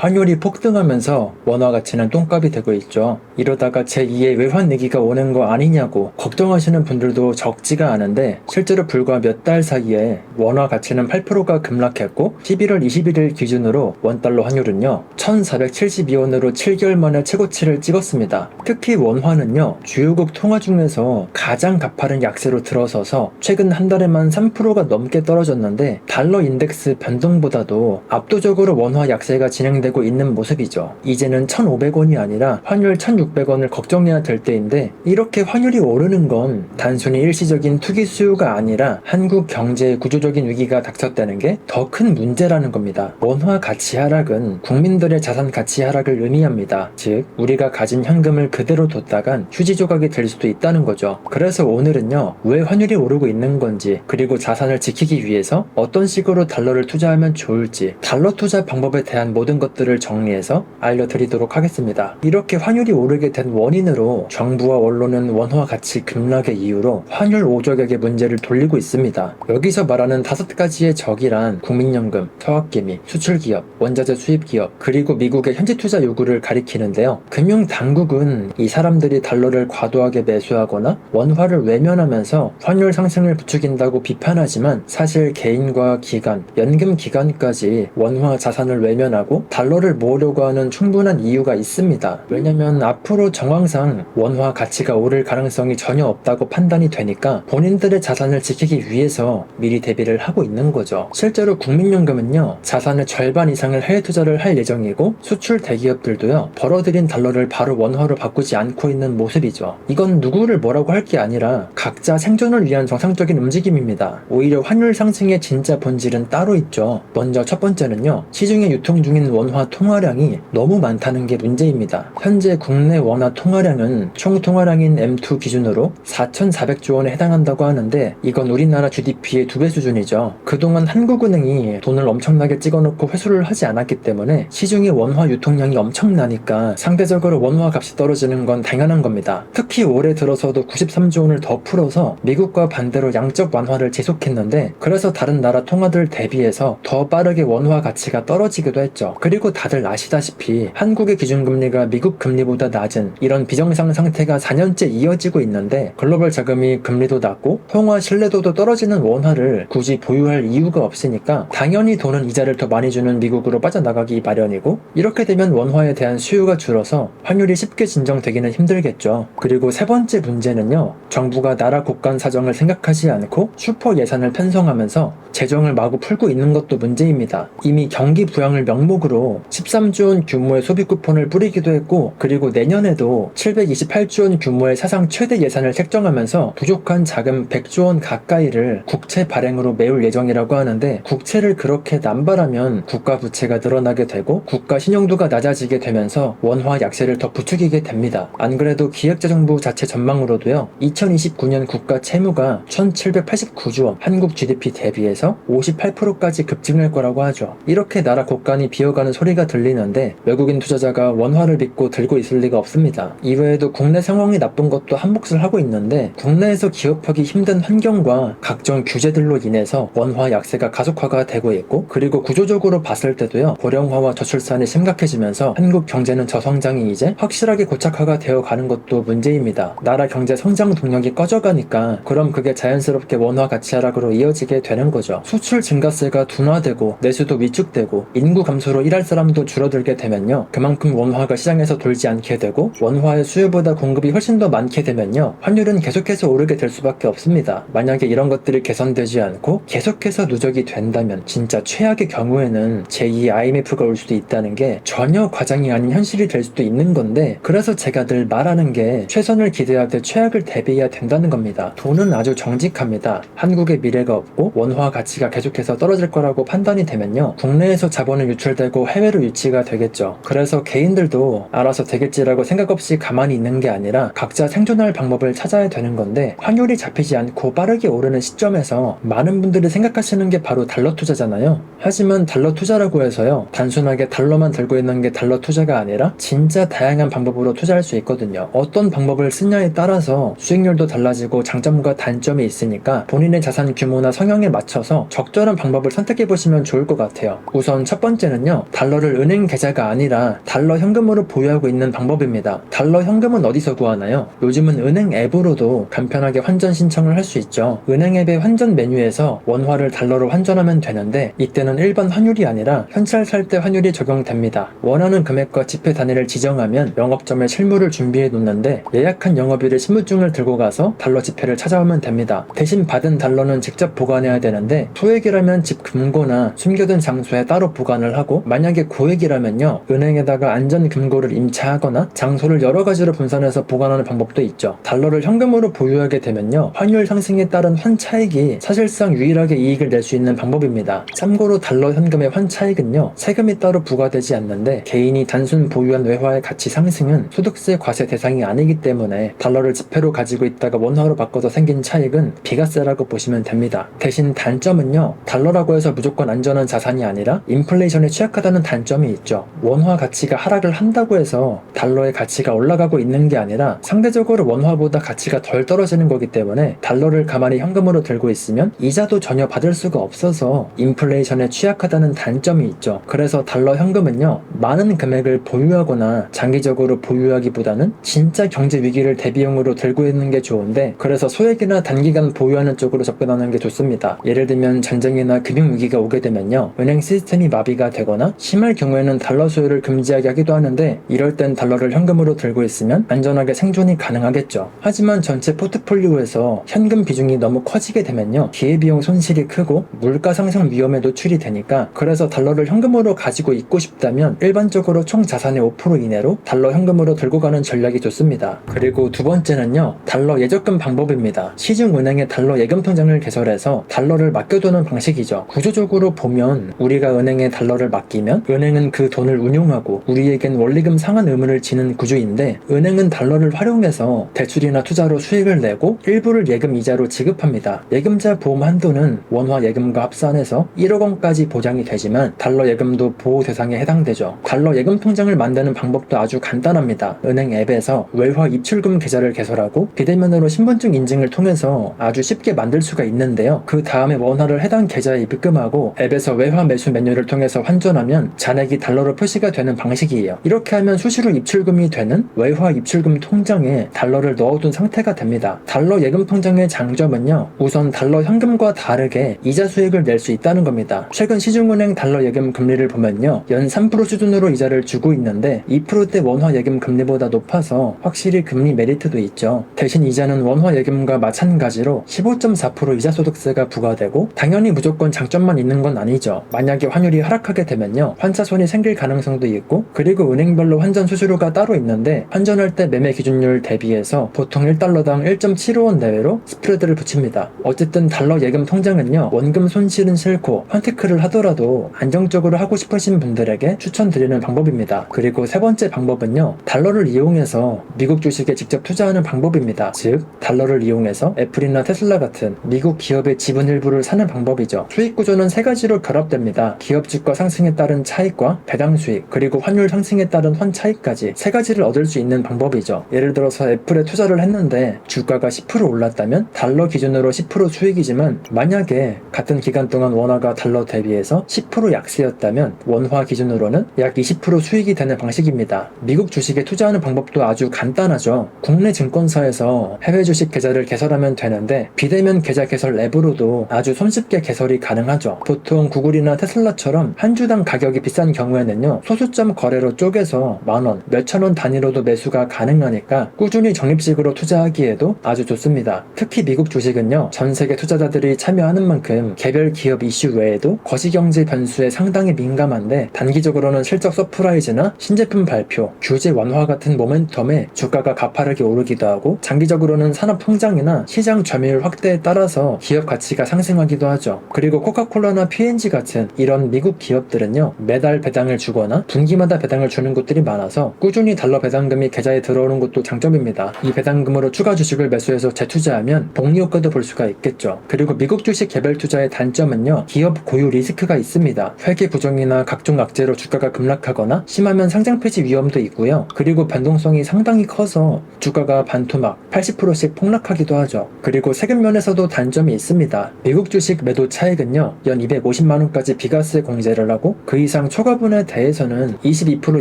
환율이 폭등하면서 원화 가치는 똥값이 되고 있죠. 이러다가 제2의 외환위기가 오는 거 아니냐고 걱정하시는 분들도 적지가 않은데, 실제로 불과 몇 달 사이에 원화 가치는 8%가 급락했고 11월 21일 기준으로 원달러 환율은요 1472원으로 7개월 만에 최고치를 찍었습니다. 특히 원화는요 주요국 통화 중에서 가장 가파른 약세로 들어서서 최근 한 달에만 3%가 넘게 떨어졌는데, 달러 인덱스 변동보다도 압도적으로 원화 약세가 진행되고 있는 모습이죠. 이제는 1,500원이 아니라 환율 1,600원을 걱정해야 될 때인데, 이렇게 환율이 오르는 건 단순히 일시적인 투기 수요가 아니라 한국 경제의 구조적인 위기가 닥쳤다는 게 더 큰 문제라는 겁니다. 원화 가치 하락은 국민들의 자산 가치 하락을 의미합니다. 즉, 우리가 가진 현금을 그대로 뒀다간 휴지 조각이 될 수도 있다는 거죠. 그래서 오늘은요, 왜 환율이 오르고 있는 건지, 그리고 자산을 지키기 위해서 어떤 식으로 달러를 투자하면 좋을지, 달러 투자 방법에 대한 모든 것들을 정리해서 알려드리도록 하겠습니다. 이렇게 환율이 오르게 된 원인으로 정부와 언론은 원화 가치 급락의 이유로 환율 오적에게 문제를 돌리고 있습니다. 여기서 말하는 5가지의 적이란 국민연금, 서학개미, 수출기업, 원자재 수입기업, 그리고 미국의 현지 투자 요구를 가리키는데요. 금융당국은 이 사람들이 달러를 과도하게 매수하거나 원화를 외면하면서 환율 상승을 부추긴다고 비판하지만, 사실 개인과 기관, 연금기관까지 원화 자산을 외면하고 달러를 모으려고 하는 충분한 이유가 있습니다. 왜냐면 앞으로 정황상 원화 가치가 오를 가능성이 전혀 없다고 판단이 되니까 본인들의 자산을 지키기 위해서 미리 대비를 하고 있는 거죠. 실제로 국민연금은요 자산의 절반 이상을 해외 투자를 할 예정이고, 수출 대기업들도요 벌어들인 달러를 바로 원화로 바꾸지 않고 있는 모습이죠. 이건 누구를 뭐라고 할 게 아니라 각자 생존을 위한 정상적인 움직임입니다. 오히려 환율 상승의 진짜 본질은 따로 있죠. 먼저 첫 번째는요, 시중에 유통 중인 원화 통화량이 너무 많다는 게 문제입니다. 현재 국내 원화 통화량은 총 통화량인 M2 기준으로 4,400조 원에 해당한다고 하는데, 이건 우리나라 GDP의 2배 수준이죠. 그동안 한국은행이 돈을 엄청나게 찍어놓고 회수를 하지 않았기 때문에 시중의 원화 유통량이 엄청나니까 상대적으로 원화 값이 떨어지는 건 당연한 겁니다. 특히 올해 들어서도 93조 원을 더 풀어서 미국과 반대로 양적 완화를 지속했는데, 그래서 다른 나라 통화들 대비해서 더 빠르게 원화 가치가 떨어지기도 했죠. 그리고 다들 아시다시피 한국의 기준금리가 미국 금리보다 낮은 이런 비정상 상태가 4년째 이어지고 있는데, 글로벌 자금이 금리도 낮고 통화 신뢰도도 떨어지는 원화를 굳이 보유할 이유가 없으니까 당연히 돈은 이자를 더 많이 주는 미국으로 빠져나가기 마련이고, 이렇게 되면 원화에 대한 수요가 줄어서 환율이 쉽게 진정되기는 힘들겠죠. 그리고 세 번째 문제는요, 정부가 나라 국간 사정을 생각하지 않고 슈퍼 예산을 편성하면서 재정을 마구 풀고 있는 것도 문제입니다. 이미 경기 부양을 명목으로 13조 원 규모의 소비 쿠폰을 뿌리기도 했고, 그리고 내년에도 728조 원 규모의 사상 최대 예산을 책정하면서 부족한 자금 100조 원 가까이를 국채 발행으로 메울 예정이라고 하는데, 국채를 그렇게 남발하면 국가 부채가 늘어나게 되고 국가 신용도가 낮아지게 되면서 원화 약세를 더 부추기게 됩니다. 안 그래도 기획재정부 자체 전망으로도요, 2029년 국가 채무가 1789조 원, 한국 GDP 대비해서 58%까지 급증할 거라고 하죠. 이렇게 나라 국간이 비어가는 소리가 들리는데, 외국인 투자자가 원화를 믿고 들고 있을 리가 없습니다. 이외에도 국내 상황이 나쁜 것도 한 몫을 하고 있는데, 국내에서 기업하기 힘든 환경과 각종 규제들로 인해서 원화 약세가 가속화가 되고 있고, 그리고 구조적으로 봤을 때도요, 고령화와 저출산이 심각해지면서 한국 경제는 저성장이 이제 확실하게 고착화가 되어 가는 것도 문제입니다. 나라 경제 성장 동력이 꺼져가니까 그럼 그게 자연스럽게 원화 가치 하락으로 이어지게 되는 거죠. 수출 증가세가 둔화되고 내수도 위축되고 인구 감소로 일할 사람도 줄어들게 되면요, 그만큼 원화가 시장에서 돌지 않게 되고 원화의 수요보다 공급이 훨씬 더 많게 되면요, 환율은 계속해서 오르게 될 수밖에 없습니다. 만약에 이런 것들이 개선되지 않고 계속해서 누적이 된다면 진짜 최악의 경우에는 제2의 IMF가 올 수도 있다는 게 전혀 과장이 아닌 현실이 될 수도 있는 건데, 그래서 제가 늘 말하는 게 최선을 기대하되 최악을 대비해야 된다는 겁니다. 돈은 아주 정직합니다. 한국의 미래가 없고 원화 가치가 계속해서 떨어질 거라고 판단이 되면요, 국내에서 자본은 유출되고 해외로 유치가 되겠죠. 그래서 개인들도 알아서 되겠지라고 생각 없이 가만히 있는 게 아니라 각자 생존할 방법을 찾아야 되는 건데, 환율이 잡히지 않고 빠르게 오르는 시점에서 많은 분들이 생각하시는 게 바로 달러 투자잖아요. 하지만 달러 투자라고 해서요, 단순하게 달러만 들고 있는 게 달러 투자가 아니라 진짜 다양한 방법으로 투자할 수 있거든요. 어떤 방법을 쓰냐에 따라서 수익률도 달라지고 장점과 단점이 있으니까 본인의 자산 규모나 성향에 맞춰서 적절한 방법을 선택해보시면 좋을 것 같아요. 우선 첫 번째는요, 달러 달러를 은행 계좌가 아니라 달러 현금으로 보유하고 있는 방법입니다. 달러 현금은 어디서 구하나요? 요즘은 은행 앱으로도 간편하게 환전 신청을 할 수 있죠. 은행 앱의 환전 메뉴에서 원화를 달러로 환전하면 되는데 이때는 일반 환율이 아니라 현찰 살 때 환율이 적용됩니다. 원하는 금액과 지폐 단위를 지정하면 영업점에 실물을 준비해 놓는데 예약한 영업일에 신분증을 들고 가서 달러 지폐를 찾아오면 됩니다. 대신 받은 달러는 직접 보관해야 되는데 소액이라면 집 금고나 숨겨둔 장소에 따로 보관을 하고 만약에 고액이라면요 은행에다가 안전 금고를 임차하거나 장소를 여러 가지로 분산해서 보관하는 방법도 있죠. 달러를 현금으로 보유하게 되면요 환율 상승에 따른 환차익이 사실상 유일하게 이익을 낼 수 있는 방법입니다. 참고로 달러 현금의 환차익은요 세금이 따로 부과되지 않는데 개인이 단순 보유한 외화의 가치 상승은 소득세 과세 대상이 아니기 때문에 달러를 지폐로 가지고 있다가 원화로 바꿔서 생긴 차익은 비과세라고 보시면 됩니다. 대신 단점은요 달러라고 해서 무조건 안전한 자산이 아니라 인플레이션에 취약하다는 단점이 있죠. 원화 가치가 하락을 한다고 해서 달러의 가치가 올라가고 있는 게 아니라 상대적으로 원화보다 가치가 덜 떨어지는 거기 때문에 달러를 가만히 현금으로 들고 있으면 이자도 전혀 받을 수가 없어서 인플레이션에 취약하다는 단점이 있죠. 그래서 달러 현금은요 많은 금액을 보유하거나 장기적으로 보유하기보다는 진짜 경제 위기를 대비용으로 들고 있는 게 좋은데 그래서 소액이나 단기간 보유하는 쪽으로 접근하는 게 좋습니다. 예를 들면 전쟁이나 금융위기가 오게 되면요 은행 시스템이 마비가 되거나 심할 경우에는 달러 수요를 금지하게 하기도 하는데 이럴 땐 달러를 현금으로 들고 있으면 안전하게 생존이 가능하겠죠. 하지만 전체 포트폴리오에서 현금 비중이 너무 커지게 되면요 기회비용 손실이 크고 물가 상승 위험에 노출이 되니까 그래서 달러를 현금으로 가지고 있고 싶다면 일반적으로 총 자산의 5% 이내로 달러 현금으로 들고 가는 전략이 좋습니다. 그리고 두 번째는요 달러 예적금 방법입니다. 시중은행의 달러 예금 통장을 개설해서 달러를 맡겨두는 방식이죠. 구조적으로 보면 우리가 은행에 달러를 맡기면 은행은 그 돈을 운용하고 우리에겐 원리금 상환 의무를 지는 구조인데 은행은 달러를 활용해서 대출이나 투자로 수익을 내고 일부를 예금 이자로 지급합니다. 예금자 보험 한도는 원화 예금과 합산해서 1억 원까지 보장이 되지만 달러 예금도 보호 대상에 해당되죠. 달러 예금 통장을 만드는 방법도 아주 간단합니다. 은행 앱에서 외화 입출금 계좌를 개설하고 비대면으로 신분증 인증을 통해서 아주 쉽게 만들 수가 있는데요. 그 다음에 원화를 해당 계좌에 입금하고 앱에서 외화 매수 메뉴를 통해서 환전하면 잔액이 달러로 표시가 되는 방식이에요. 이렇게 하면 수시로 입출금이 되는 외화 입출금 통장에 달러를 넣어둔 상태가 됩니다. 달러 예금 통장의 장점은요 우선 달러 현금과 다르게 이자 수익을 낼 수 있다는 겁니다. 최근 시중은행 달러 예금 금리를 보면요 연 3% 수준으로 이자를 주고 있는데 2%대 원화 예금 금리보다 높아서 확실히 금리 메리트도 있죠. 대신 이자는 원화 예금과 마찬가지로 15.4% 이자 소득세가 부과되고 당연히 무조건 장점만 있는 건 아니죠. 만약에 환율이 하락하게 되면요 환차손이 생길 가능성도 있고 그리고 은행별로 환전 수수료가 따로 있는데 환전할 때 매매 기준율 대비해서 보통 1달러당 1.75원 내외로 스프레드를 붙입니다. 어쨌든 달러 예금 통장은요 원금 손실은 싫고 헌테크를 하더라도 안정적으로 하고 싶으신 분들에게 추천드리는 방법입니다. 그리고 세 번째 방법은요 달러를 이용해서 미국 주식에 직접 투자하는 방법입니다. 즉 달러를 이용해서 애플이나 테슬라 같은 미국 기업의 지분 일부를 사는 방법이죠. 수익 구조는 세 가지로 결합됩니다. 기업 주가 상승에 따른 차익과 배당 수익 그리고 환율 상승에 따른 환차익까지 세 가지를 얻을 수 있는 방법이죠. 예를 들어서 애플에 투자를 했는데 주가가 10% 올랐다면 달러 기준으로 10% 수익이지만 만약에 같은 기간 동안 원화가 달러 대비해서 10% 약세였다면 원화 기준으로는 약 20% 수익이 되는 방식입니다. 미국 주식에 투자하는 방법도 아주 간단하죠. 국내 증권사에서 해외 주식 계좌를 개설하면 되는데 비대면 계좌 개설 앱으로도 아주 손쉽게 개설이 가능하죠. 보통 구글이나 테슬라처럼 한 주당 가격이 비싼 경우에는요 소수점 거래로 쪼개서 만원, 몇천원 단위로도 매수가 가능하니까 꾸준히 적립식으로 투자하기에도 아주 좋습니다. 특히 미국 주식은요 전 세계 투자자들이 참여하는 만큼 개별 기업 이슈 외에도 거시경제 변수에 상당히 민감한데 단기적으로는 실적 서프라이즈나 신제품 발표, 규제 완화 같은 모멘텀에 주가가 가파르게 오르기도 하고 장기적으로는 산업 통장이나 시장 점유율 확대에 따라서 기업 가치가 상승하기도 하죠. 그리고 코카콜라나 P&G 같은 이런 미국 기업들은요 매달 배당을 주거나 분기마다 배당을 주는 곳들이 많아서 꾸준히 달러 배당금이 계좌에 들어오는 것도 장점입니다. 이 배당금으로 추가 주식을 매수해서 재투자하면 복리 효과도 볼 수가 있겠죠. 그리고 미국 주식 개별 투자의 단점은요 기업 고유 리스크가 있습니다. 회계 부정이나 각종 악재로 주가가 급락하거나 심하면 상장 폐지 위험도 있고요. 그리고 변동성이 상당히 커서 주가가 반토막 80%씩 폭락하기도 하죠. 그리고 세금 면에서도 단점이 있습니다. 미국 주식 매도 차익은요 연 250만원까지 비과세 공제를 하고 그 이상 이상 초과분에 대해서는 22%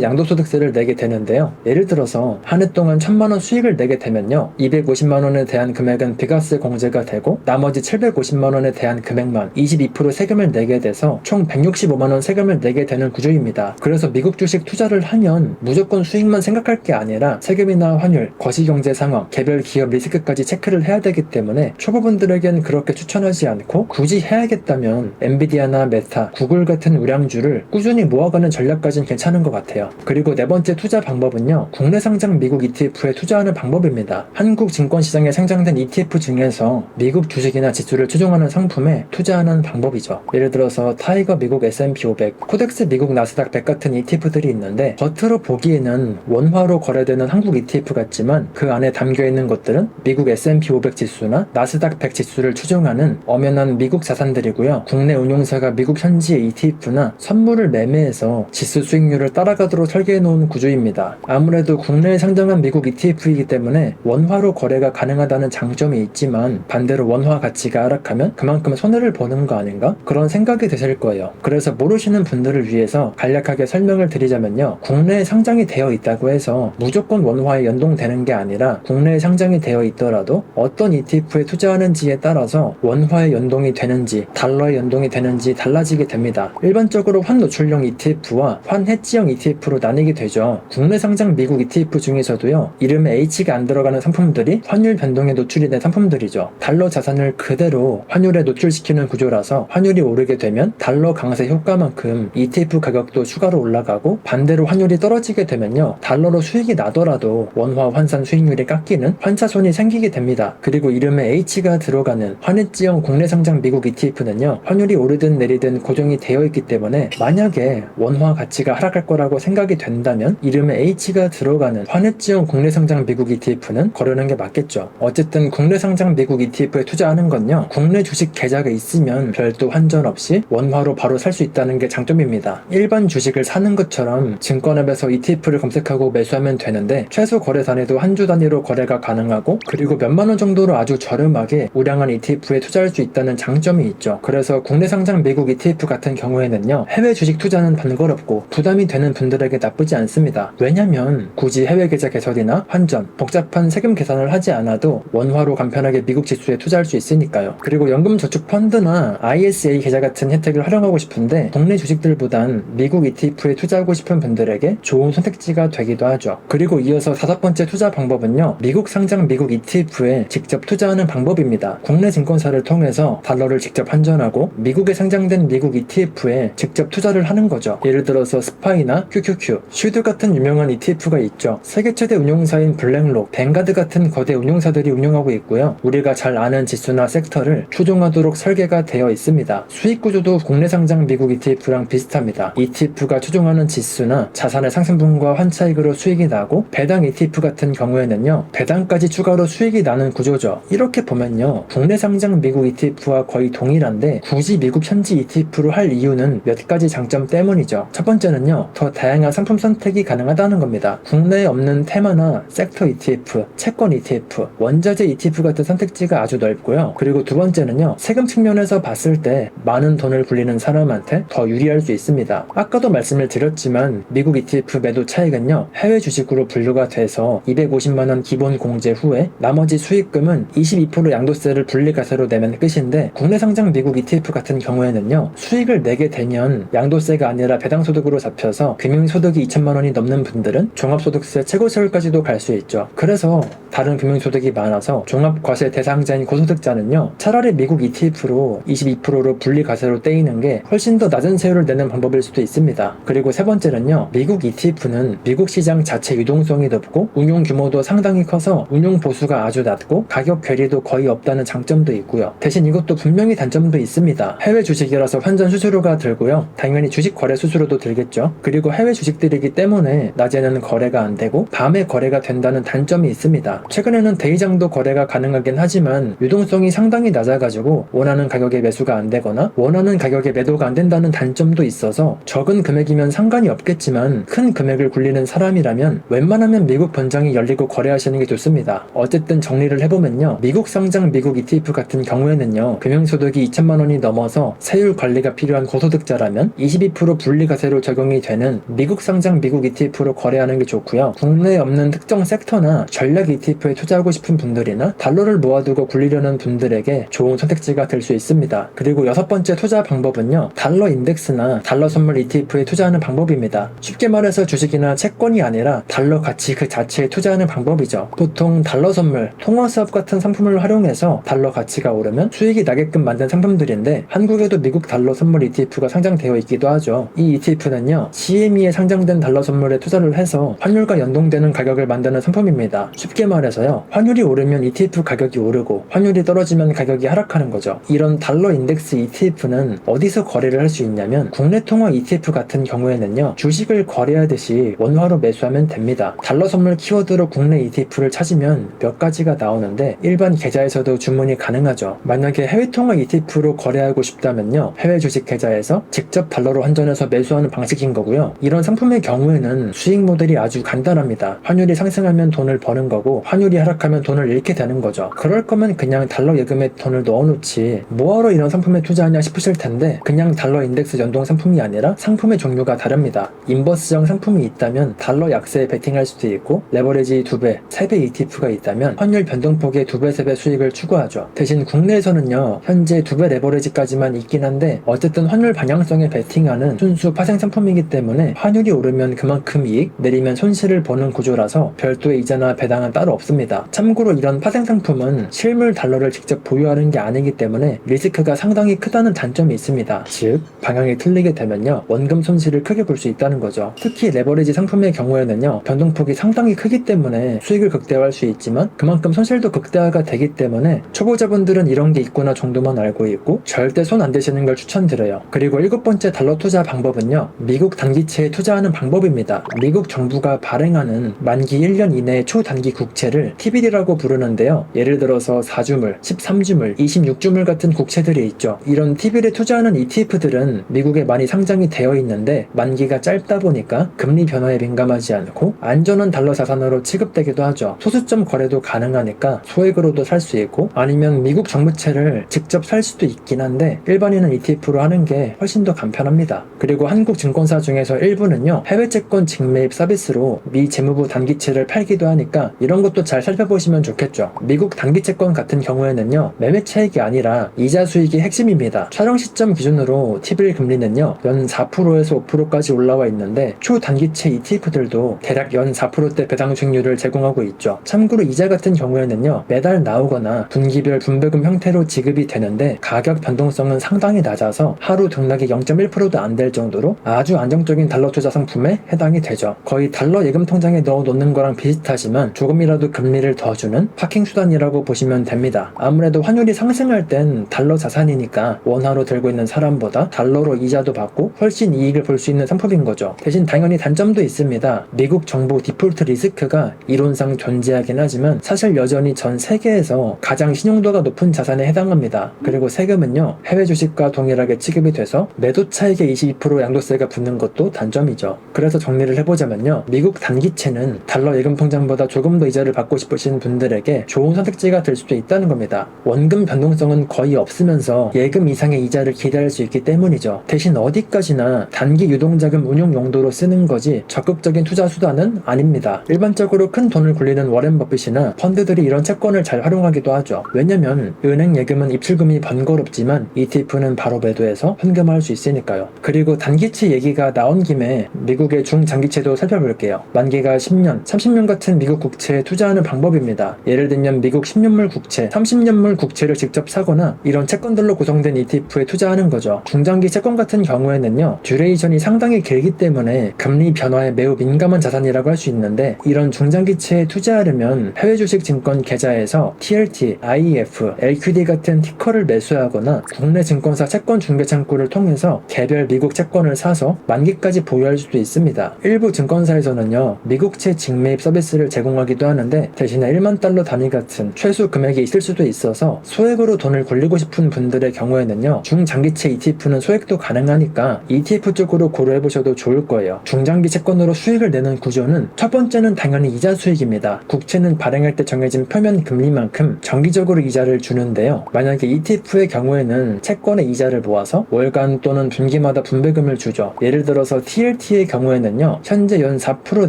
양도소득세를 내게 되는데요. 예를 들어서 한 해 동안 1000만원 수익을 내게 되면요, 250만원에 대한 금액은 비과세 공제가 되고 나머지 750만원에 대한 금액만 22% 세금을 내게 돼서 총 165만원 세금을 내게 되는 구조입니다. 그래서 미국 주식 투자를 하면 무조건 수익만 생각할 게 아니라 세금이나 환율, 거시경제 상황, 개별 기업 리스크까지 체크를 해야 되기 때문에 초보분들에겐 그렇게 추천하지 않고, 굳이 해야겠다면 엔비디아나 메타, 구글 같은 우량주를 꾸준히 모아가는 전략까지는 괜찮은 것 같아요. 그리고 네 번째 투자 방법은요, 국내 상장 미국 ETF에 투자하는 방법입니다. 한국 증권시장에 상장된 ETF 중에서 미국 주식이나 지수를 추종하는 상품에 투자하는 방법이죠. 예를 들어서 타이거 미국 S&P 500, 코덱스 미국 나스닥 100 같은 ETF들이 있는데, 겉으로 보기에는 원화로 거래되는 한국 ETF 같지만 그 안에 담겨있는 것들은 미국 S&P 500 지수나 나스닥 100 지수를 추종하는 엄연한 미국 자산들이고요. 국내 운용사가 미국 현지의 ETF나 선물을 매매해서 지수 수익률을 따라가도록 설계해놓은 구조입니다. 아무래도 국내에 상장한 미국 ETF이기 때문에 원화로 거래가 가능하다는 장점이 있지만, 반대로 원화 가치가 하락하면 그만큼 손해를 보는 거 아닌가? 그런 생각이 드실 거예요. 그래서 모르시는 분들을 위해서 간략하게 설명을 드리자면요, 국내에 상장이 되어 있다고 해서 무조건 원화에 연동되는 게 아니라, 국내에 상장이 되어 있더라도 어떤 ETF에 투자하는지에 따라서 원화에 연동이 되는지 달러에 연동이 되는지 달라지게 됩니다. 일반적으로 환노출형 ETF와 환해지형 ETF로 나뉘게 되죠. 국내 상장 미국 ETF 중에서도요, 이름에 H가 안 들어가는 상품들이 환율 변동에 노출이 된 상품들이죠. 달러 자산을 그대로 환율에 노출시키는 구조라서 환율이 오르게 되면 달러 강세 효과만큼 ETF 가격도 추가로 올라가고, 반대로 환율이 떨어지게 되면요, 달러로 수익이 나더라도 원화 환산 수익률이 깎이는 환차손이 생기게 됩니다. 그리고 이름에 H가 들어가는 환해지형 국내 상장 미국 ETF는요, 환율이 오르든 내리든 고정이 되어 있기 때문에 만약에 원화 가치가 하락할 거라고 생각이 된다면 이름에 H가 들어가는 환해지형 국내 상장 미국 ETF는 거르는 게 맞겠죠. 어쨌든 국내 상장 미국 ETF에 투자하는 건요, 국내 주식 계좌가 있으면 별도 환전 없이 원화로 바로 살 수 있다는 게 장점입니다. 일반 주식을 사는 것처럼 증권앱에서 ETF를 검색하고 매수하면 되는데, 최소 거래 단위도 한 주 단위로 거래가 가능하고, 그리고 몇만원 정도로 아주 저렴하게 우량한 ETF에 투자할 수 있다는 장점이 있죠. 그래서 국내 상장 미국 ETF 같은 경우에는요, 해외 주식 투자는 번거롭고 부담이 되는 분들에게 나쁘지 않습니다. 왜냐면 굳이 해외 계좌 개설이나 환전, 복잡한 세금 계산을 하지 않아도 원화로 간편하게 미국 지수에 투자할 수 있으니까요. 그리고 연금저축 펀드나 ISA 계좌 같은 혜택을 활용하고 싶은데 국내 주식들보단 미국 ETF에 투자하고 싶은 분들에게 좋은 선택지가 되기도 하죠. 그리고 이어서 다섯 번째 투자 방법은요, 미국 상장 미국 ETF에 직접 투자하는 방법입니다. 국내 증권사를 통해서 달러를 직접 환전하고 미국에 상장된 미국 ETF에 직접 투자를 하는 거죠. 예를 들어서 스파이나 QQQ, 슈드 같은 유명한 ETF가 있죠. 세계 최대 운용사인 블랙록, 뱅가드 같은 거대 운용사들이 운용하고 있고요. 우리가 잘 아는 지수나 섹터를 추종하도록 설계가 되어 있습니다. 수익 구조도 국내 상장 미국 ETF랑 비슷합니다. ETF가 추종하는 지수나 자산의 상승분과 환차익으로 수익이 나고, 배당 ETF 같은 경우에는요, 배당까지 추가로 수익이 나는 구조죠. 이렇게 보면요, 국내 상장 미국 ETF와 거의 동일한데 굳이 미국 현지 ETF로 할 이유는 몇 가지 장점 때문이죠. 첫 번째는요, 더 다양한 상품 선택이 가능하다는 겁니다. 국내에 없는 테마나 섹터 ETF, 채권 ETF, 원자재 ETF 같은 선택지가 아주 넓고요. 그리고 두 번째는요, 세금 측면에서 봤을 때 많은 돈을 굴리는 사람한테 더 유리할 수 있습니다. 아까도 말씀을 드렸지만 미국 ETF 매도 차익은요, 해외 주식으로 분류가 돼서 250만원 기본 공제 후에 나머지 수익금은 22% 양도세를 분리과세로 내면 끝인데, 국내 상장 미국 ETF 같은 경우에는요, 수익을 내게 되면 양도세가 아니라 배당소득으로 잡혀서 금융소득이 2천만원이 넘는 분들은 종합소득세 최고세율까지도 갈 수 있죠. 그래서 다른 금융소득이 많아서 종합과세 대상자인 고소득자는요, 차라리 미국 ETF로 22%로 분리과세로 떼이는 게 훨씬 더 낮은 세율을 내는 방법일 수도 있습니다. 그리고 세 번째는요, 미국 ETF는 미국 시장 자체 유동성이 높고 운용 규모도 상당히 커서 운용 보수가 아주 낮고 가격 괴리도 거의 없다는 장점도 있고요. 대신 이것도 분명히 단점도 있습니다. 해외 주식이라서 환전 수수료가 들고요. 당연히 주식 거래 수수료도 들겠죠. 그리고 해외 주식들이기 때문에 낮에는 거래가 안 되고 밤에 거래가 된다는 단점이 있습니다. 최근에는 대이장도 거래가 가능하긴 하지만 유동성이 상당히 낮아가지고 원하는 가격에 매수가 안 되거나 원하는 가격에 매도가 안 된다는 단점도 있어서, 적은 금액이면 상관이 없겠지만 큰 금액을 굴리는 사람이라면 웬만하면 미국 본장이 열리고 거래하시는 게 좋습니다. 어쨌든 정리를 해보면요, 미국 상장 미국 ETF 같은 경우에는요, 금융소득이 2천만원이 넘어서 세율 관리가 필요한 고소득자라면 22% ETF로 분리과세로 적용이 되는 미국 상장 미국 ETF로 거래하는 게 좋고요. 국내에 없는 특정 섹터나 전략 ETF에 투자하고 싶은 분들이나 달러를 모아두고 굴리려는 분들에게 좋은 선택지가 될 수 있습니다. 그리고 6번째 투자 방법은요, 달러 인덱스나 달러 선물 ETF에 투자하는 방법입니다. 쉽게 말해서 주식이나 채권이 아니라 달러 가치 그 자체에 투자하는 방법이죠. 보통 달러 선물, 통화수업 같은 상품을 활용해서 달러 가치가 오르면 수익이 나게끔 만든 상품들인데, 한국에도 미국 달러 선물 ETF가 상장되어 있기도 하죠. 이 ETF는요, CME에 상장된 달러 선물에 투자를 해서 환율과 연동되는 가격을 만드는 상품입니다. 쉽게 말해서요, 환율이 오르면 ETF 가격이 오르고 환율이 떨어지면 가격이 하락하는 거죠. 이런 달러 인덱스 ETF는 어디서 거래를 할 수 있냐면, 국내 통화 ETF 같은 경우에는요, 주식을 거래하듯이 원화로 매수하면 됩니다. 달러 선물 키워드로 국내 ETF를 찾으면 몇 가지가 나오는데 일반 계좌에서도 주문이 가능하죠. 만약에 해외 통화 ETF로 거래하고 싶다면요, 해외 주식 계좌에서 직접 달러로 환전해서 매수하는 방식인 거고요. 이런 상품의 경우에는 수익 모델이 아주 간단합니다. 환율이 상승하면 돈을 버는 거고, 환율이 하락하면 돈을 잃게 되는 거죠. 그럴 거면 그냥 달러 예금에 돈을 넣어놓지 뭐하러 이런 상품에 투자하냐 싶으실 텐데, 그냥 달러 인덱스 연동 상품이 아니라 상품의 종류가 다릅니다. 인버스형 상품이 있다면 달러 약세에 베팅할 수도 있고, 레버리지 2배, 3배 ETF가 있다면 환율 변동폭의 2배, 3배 수익을 추구하죠. 대신 국내에서는요, 현재 2배 레버리지까지만 있긴 한데 어쨌든 환율 방향성에 베팅하는 순수 파생 상품이기 때문에 환율이 오르면 그만큼 이익, 내리면 손실을 보는 구조라서 별도의 이자나 배당은 따로 없습니다. 참고로 이런 파생 상품은 실물 달러를 직접 보유하는 게 아니기 때문에 리스크가 상당히 크다는 단점이 있습니다. 즉, 방향이 틀리게 되면요, 원금 손실을 크게 볼 수 있다는 거죠. 특히 레버리지 상품의 경우에는요, 변동폭이 상당히 크기 때문에 수익을 극대화할 수 있지만 그만큼 손실도 극대화가 되기 때문에 초보자분들은 이런 게 있구나 정도만 알고 있고 절대 손 안 대시는 걸 추천드려요. 그리고 7번째 달러 투자 방법은요, 미국 단기채에 투자하는 방법입니다. 미국 정부가 발행하는 만기 1년 이내의 초단기 국채를 TBD라고 부르는데요, 예를 들어서 4주물, 13주물, 26주물 같은 국채들이 있죠. 이런 TBD에 투자하는 ETF들은 미국에 많이 상장이 되어 있는데 만기가 짧다 보니까 금리 변화에 민감하지 않고 안전한 달러 자산으로 취급되기도 하죠. 소수점 거래도 가능하니까 소액으로도 살 수 있고, 아니면 미국 정부채를 직접 살 수도 있긴 한데 일반인은 ETF로 하는 게 훨씬 더 간편합니다. 그리고 한국 증권사 중에서 일부는요, 해외 채권 직매입 서비스로 미 재무부 단기채를 팔기도 하니까 이런 것도 잘 살펴보시면 좋겠죠. 미국 단기채권 같은 경우에는요, 매매 차익이 아니라 이자 수익이 핵심입니다. 촬영 시점 기준으로 T빌 금리는요, 연 4%에서 5%까지 올라와 있는데 초단기채 ETF들도 대략 연 4%대 배당 수익률을 제공하고 있죠. 참고로 이자 같은 경우에는요, 매달 나오거나 분기별 분배금 형태로 지급이 되는데 가격 변동성은 상당히 낮아서 하루 등락이 0.1%도 안 될 정도로 아주 안정적인 달러 투자 상품에 해당이 되죠. 거의 달러 예금 통장에 넣어 놓는 거랑 비슷하지만 조금이라도 금리를 더 주는 파킹 수단이라고 보시면 됩니다. 아무래도 환율이 상승할 땐 달러 자산이니까 원화로 들고 있는 사람보다 달러로 이자도 받고 훨씬 이익을 볼 수 있는 상품인 거죠. 대신 당연히 단점도 있습니다. 미국 정부 디폴트 리스크가 이론상 존재하긴 하지만 사실 여전히 전 세계에서 가장 신용도가 높은 자산에 해당합니다. 그리고 세금은요, 해외 주식과 동일하게 취급이 돼서 매도 차익의 22% 양도세가 붙는 것도 단점이죠. 그래서 정리를 해보자면요, 미국 단기채는 달러 예금 통장보다 조금 더 이자를 받고 싶으신 분들에게 좋은 선택지가 될 수도 있다는 겁니다. 원금 변동성은 거의 없으면서 예금 이상의 이자를 기대할 수 있기 때문이죠. 대신 어디까지나 단기 유동자금 운용 용도로 쓰는 거지 적극적인 투자 수단은 아닙니다. 일반적으로 큰 돈을 굴리는 워렌 버핏이나 펀드들이 이런 채권을 잘 활용하기도 하죠. 왜냐면 은행 예금은 입출금이 번거롭지만 ETF는 바로 매도해서 현금화할 수 있으니까요. 그리고 단기채 얘기가 나온 김에 미국의 중장기채도 살펴볼게요. 만기가 10년, 30년 같은 미국 국채에 투자하는 방법입니다. 예를 들면 미국 10년물 국채, 30년물 국채를 직접 사거나 이런 채권들로 구성된 ETF에 투자하는 거죠. 중장기 채권 같은 경우에는요, 듀레이션이 상당히 길기 때문에 금리 변화에 매우 민감한 자산이라고 할 수 있는데, 이런 중장기채에 투자하려면 해외 주식 증권 계좌에서 TLT, IEF, LQD 같은 티커를 매수하거나 국내 증권사 채권 중개 창구를 통해서 개별 미국 채권을 사서 만기까지 보유할 수도 있습니다. 일부 증권사에서는요, 미국채 직매입 서비스를 제공하기도 하는데 대신에 1만 달러 단위 같은 최소 금액이 있을 수도 있어서 소액으로 돈을 굴리고 싶은 분들의 경우에는요, 중장기채 ETF는 소액도 가능하니까 ETF 쪽으로 고려해보셔도 좋을 거예요. 중장기 채권으로 수익을 내는 구조는 첫 번째는 당연히 이자 수익입니다. 국채는 발행할 때 정해진 표면 금리만큼 정기적으로 이자를 주는데요, 만약에 ETF의 경우에는 채권의 이자를 모아서 월간 또는 분기마다 주마다 분배금을 주죠. 예를 들어서 TLT의 경우에는요, 현재 연 4%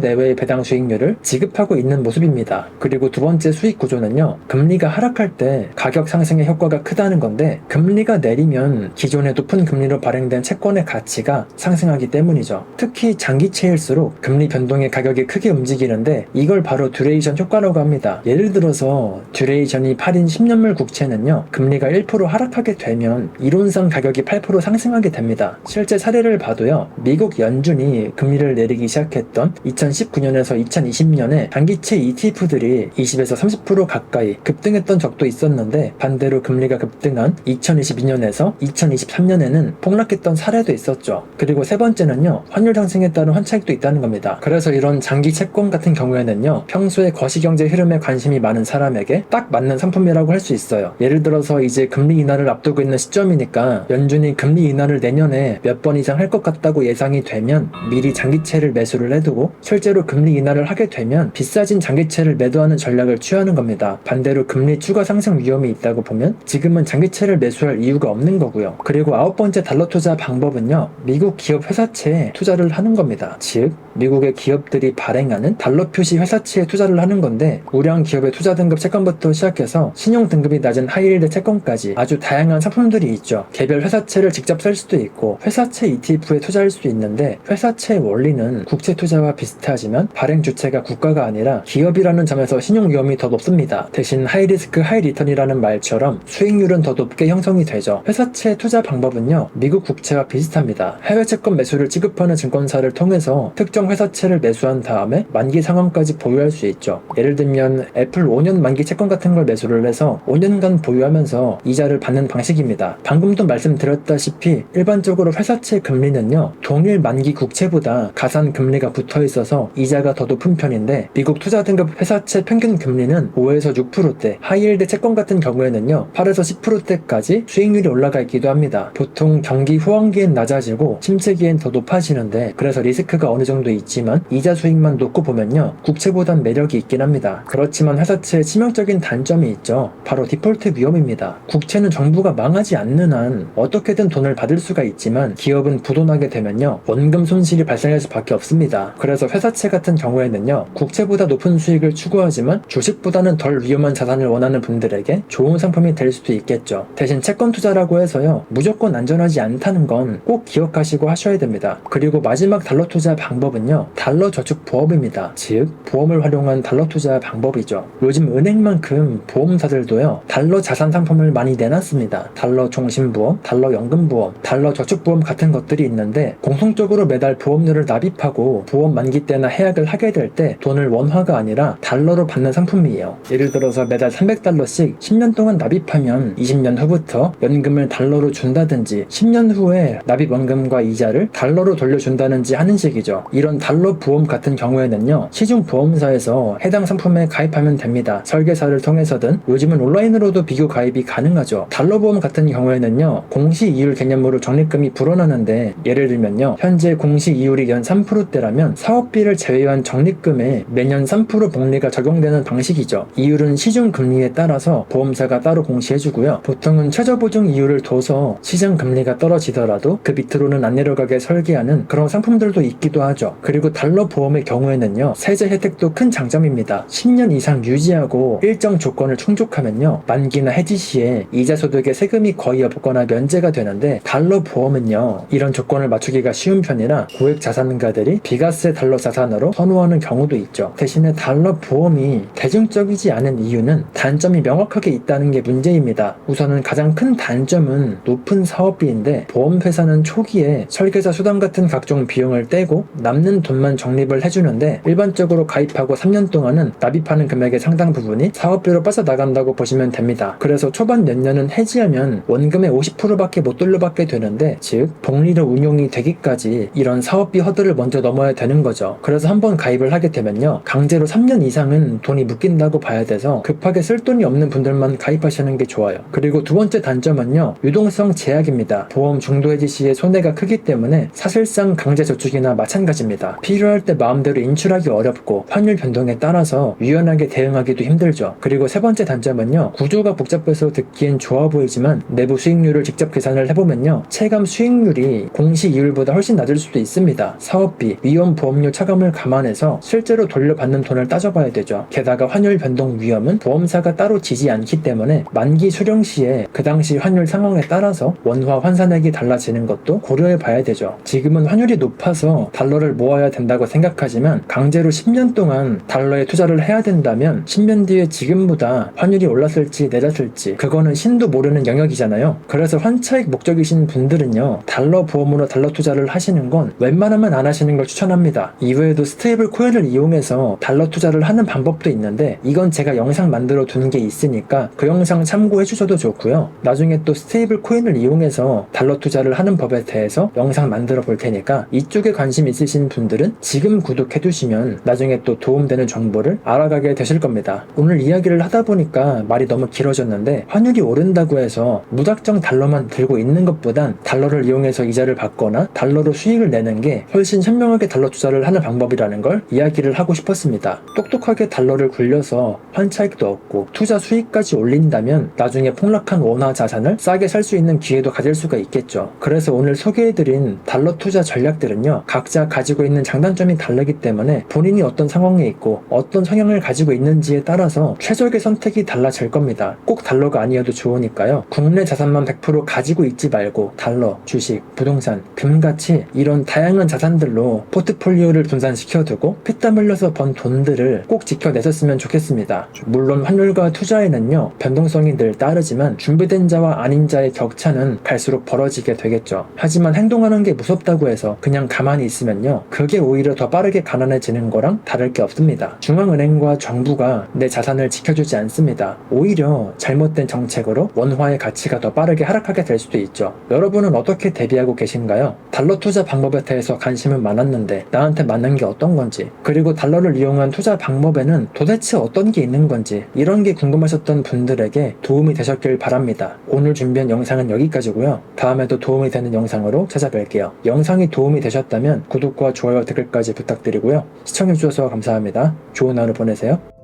내외의 배당 수익률을 지급하고 있는 모습입니다. 그리고 두 번째 수익 구조는요, 금리가 하락할 때 가격 상승의 효과가 크다는 건데, 금리가 내리면 기존의 높은 금리로 발행된 채권의 가치가 상승하기 때문이죠. 특히 장기채일수록 금리 변동의 가격이 크게 움직이는데, 이걸 바로 듀레이션 효과라고 합니다. 예를 들어서 듀레이션이 8인 10년물 국채는요, 금리가 1% 하락하게 되면 이론상 가격이 8% 상승하게 됩니다. 실제 사례를 봐도요, 미국 연준이 금리를 내리기 시작했던 2019년에서 2020년에 장기채 ETF들이 20에서 30% 가까이 급등했던 적도 있었는데, 반대로 금리가 급등한 2022년에서 2023년에는 폭락했던 사례도 있었죠. 그리고 세 번째는요, 환율 상승에 따른 환차익도 있다는 겁니다. 그래서 이런 장기 채권 같은 경우에는요, 평소에 거시경제 흐름에 관심이 많은 사람에게 딱 맞는 상품이라고 할 수 있어요. 예를 들어서 이제 금리 인하를 앞두고 있는 시점이니까 연준이 금리 인하를 내년에 몇 번 이상 할 것 같다고 예상이 되면 미리 장기채를 매수를 해두고, 실제로 금리 인하를 하게 되면 비싸진 장기채를 매도하는 전략을 취하는 겁니다. 반대로 금리 추가 상승 위험이 있다고 보면 지금은 장기채를 매수할 이유가 없는 거고요. 그리고 9번째 달러 투자 방법은요, 미국 기업 회사채에 투자를 하는 겁니다. 즉 미국의 기업들이 발행하는 달러 표시 회사채에 투자를 하는 건데, 우량 기업의 투자 등급 채권부터 시작해서 신용 등급이 낮은 하이힐드 채권까지 아주 다양한 상품들이 있죠. 개별 회사채를 직접 살 수도 있고 회사채 ETF에 투자할 수도 있는데, 회사채의 원리는 국채 투자와 비슷하지만 발행 주체가 국가가 아니라 기업이라는 점에서 신용 위험이 더 높습니다. 대신 하이리스크 하이리턴이라는 말처럼 수익률은 더 높게 형성이 되죠. 회사채 투자 방법은요, 미국 국채와 비슷합니다. 해외 채권 매수를 지급하는 증권사를 통해서 특정 회사채를 매수한 다음에 만기 상환까지 보유할 수 있죠. 예를 들면 애플 5년 만기 채권 같은 걸 매수를 해서 5년간 보유하면서 이자를 받는 방식입니다. 방금도 말씀드렸다시피 일반적으로 회사채 금리는요, 동일 만기 국채보다 가산 금리가 붙어 있어서 이자가 더 높은 편인데, 미국 투자 등급 회사채 평균 금리는 5에서 6%대, 하이힐드 채권 같은 경우에는요 8에서 10%대까지 수익률이 올라가 있기도 합니다. 보통 경기 호황기엔 낮아지고 침체기엔 더 높아지는데, 그래서 리스크가 어느 정도 있지만 이자 수익만 놓고 보면요, 국채보단 매력이 있긴 합니다. 그렇지만 회사채의 치명적인 단점이 있죠. 바로 디폴트 위험입니다. 국채는 정부가 망하지 않는 한 어떻게든 돈을 받을 수가 있지만, 기업은 부도나게 되면요 원금 손실이 발생할 수밖에 없습니다. 그래서 회사채 같은 경우에는요, 국채보다 높은 수익을 추구하지만 주식보다는 덜 위험한 자산을 원하는 분들에게 좋은 상품이 될 수도 있겠죠. 대신 채권 투자라고 해서요 무조건 안전하지 않다는 건 꼭 기억하시고 하셔야 됩니다. 그리고 마지막 달러 투자 방법은요, 달러 저축 보험입니다. 즉 보험을 활용한 달러 투자 방법이죠. 요즘 은행만큼 보험사들도요 달러 자산 상품을 많이 내놨습니다. 달러 종신보험, 달러 연금보험, 달러 저축보험 같은 것들이 있는데, 공통적으로 매달 보험료를 납입하고 보험 만기 때나 해약을 하게 될 때 돈을 원화가 아니라 달러로 받는 상품이에요. 예를 들어서 매달 300달러씩 10년 동안 납입하면 20년 후부터 연금을 달러로 준다든지, 10년 후에 납입 원금과 이자를 달러로 돌려준다든지 하는 식이죠. 이런 달러 보험 같은 경우에는요, 시중 보험사에서 해당 상품에 가입하면 됩니다. 설계사를 통해서든 요즘은 온라인으로도 비교 가입이 가능하죠. 달러 보험 같은 경우에는요, 공시 이율 개념으로 적립금이 불어나는데, 예를 들면요, 현재 공시 이율이 연 3%대라면 사업비를 제외한 적립금에 매년 3% 복리가 적용되는 방식이죠. 이율은 시중 금리에 따라서 보험사가 따로 공시해주고요. 보통은 최저보증 이율을 둬서 시장 금리가 떨어지더라도 그 밑으로는 안 내려가게 설계하는 그런 상품들도 있기도 하죠. 그리고 달러 보험의 경우에는요, 세제 혜택도 큰 장점입니다. 10년 이상 유지하고 일정 조건을 충족하면요, 만기나 해지 시에 이자 소득에 세금이 거의 없거나 면제가 되는데, 달러 보험은요 이런 조건을 맞추기가 쉬운 편이라 고액 자산가들이 비과세 달러 자산으로 선호하는 경우도 있죠. 대신에 달러 보험이 대중적이지 않은 이유는 단점이 명확하게 있다는 게 문제입니다. 우선은 가장 큰 단점은 높은 사업비인데, 보험회사는 초기에 설계사 수당 같은 각종 비용을 떼고 남는 돈만 적립을 해주는데, 일반적으로 가입하고 3년 동안은 납입하는 금액의 상당 부분이 사업비로 빠져나간다고 보시면 됩니다. 그래서 초반 몇 년은 해지하면 원금의 50%밖에 못 돌려받게 되는데, 즉 복리로 운용이 되기까지 이런 사업비 허들을 먼저 넘어야 되는 거죠. 그래서 한번 가입을 하게 되면요, 강제로 3년 이상은 돈이 묶인다고 봐야 돼서 급하게 쓸 돈이 없는 분들만 가입하시는 게 좋아요. 그리고 두 번째 단점은요, 유동성 제약입니다. 보험 중도 해지 시에 손해가 크기 때문에 사실상 강제 저축이나 마찬가지입니다. 있습니다. 필요할 때 마음대로 인출하기 어렵고 환율 변동에 따라서 유연하게 대응하기도 힘들죠. 그리고 세 번째 단점은요, 구조가 복잡해서 듣기엔 좋아 보이지만 내부 수익률을 직접 계산을 해보면요, 체감 수익률이 공시 이율보다 훨씬 낮을 수도 있습니다. 사업비, 위험 보험료 차감을 감안해서 실제로 돌려받는 돈을 따져봐야 되죠. 게다가 환율 변동 위험은 보험사가 따로 지지 않기 때문에 만기 수령 시에 그 당시 환율 상황에 따라서 원화 환산액이 달라지는 것도 고려해 봐야 되죠. 지금은 환율이 높아서 달러를 모아야 된다고 생각하지만 강제로 10년 동안 달러에 투자를 해야 된다면 10년 뒤에 지금보다 환율이 올랐을지 내렸을지 그거는 신도 모르는 영역이잖아요. 그래서 환차익 목적이신 분들은요, 달러 보험으로 달러 투자를 하시는 건 웬만하면 안 하시는 걸 추천합니다. 이외에도 스테이블 코인을 이용해서 달러 투자를 하는 방법도 있는데 이건 제가 영상 만들어 둔 게 있으니까 그 영상 참고해 주셔도 좋고요. 나중에 또 스테이블 코인을 이용해서 달러 투자를 하는 법에 대해서 영상 만들어 볼 테니까 이쪽에 관심 있으신 분들은 지금 구독해 두시면 나중에 또 도움되는 정보를 알아가게 되실 겁니다. 오늘 이야기를 하다 보니까 말이 너무 길어졌는데, 환율이 오른다고 해서 무작정 달러만 들고 있는 것보단 달러를 이용해서 이자를 받거나 달러로 수익을 내는 게 훨씬 현명하게 달러 투자를 하는 방법이라는 걸 이야기를 하고 싶었습니다. 똑똑하게 달러를 굴려서 환차익도 얻고 투자 수익까지 올린다면 나중에 폭락한 원화 자산을 싸게 살 수 있는 기회도 가질 수가 있겠죠. 그래서 오늘 소개해드린 달러 투자 전략들은요, 각자 가지고 있는 장단점이 다르기 때문에 본인이 어떤 상황에 있고 어떤 성향을 가지고 있는지에 따라서 최적의 선택이 달라질 겁니다. 꼭 달러가 아니어도 좋으니까요. 국내 자산만 100% 가지고 있지 말고 달러, 주식, 부동산, 금같이 이런 다양한 자산들로 포트폴리오를 분산시켜두고 피땀 흘려서 번 돈들을 꼭 지켜내셨으면 좋겠습니다. 물론 환율과 투자에는요, 변동성이 늘 따르지만 준비된 자와 아닌 자의 격차는 갈수록 벌어지게 되겠죠. 하지만 행동하는 게 무섭다고 해서 그냥 가만히 있으면요, 그게 오히려 더 빠르게 가난해지는 거랑 다를 게 없습니다. 중앙은행과 정부가 내 자산을 지켜주지 않습니다. 오히려 잘못된 정책으로 원화의 가치가 더 빠르게 하락하게 될 수도 있죠. 여러분은 어떻게 대비하고 계신가요? 달러 투자 방법에 대해서 관심은 많았는데 나한테 맞는 게 어떤 건지, 그리고 달러를 이용한 투자 방법에는 도대체 어떤 게 있는 건지, 이런 게 궁금하셨던 분들에게 도움이 되셨길 바랍니다. 오늘 준비한 영상은 여기까지고요. 다음에도 도움이 되는 영상으로 찾아뵐게요. 영상이 도움이 되셨다면 구독과 좋아요, 댓글까지 부탁드리고요. 시청해주셔서 감사합니다. 좋은 하루 보내세요.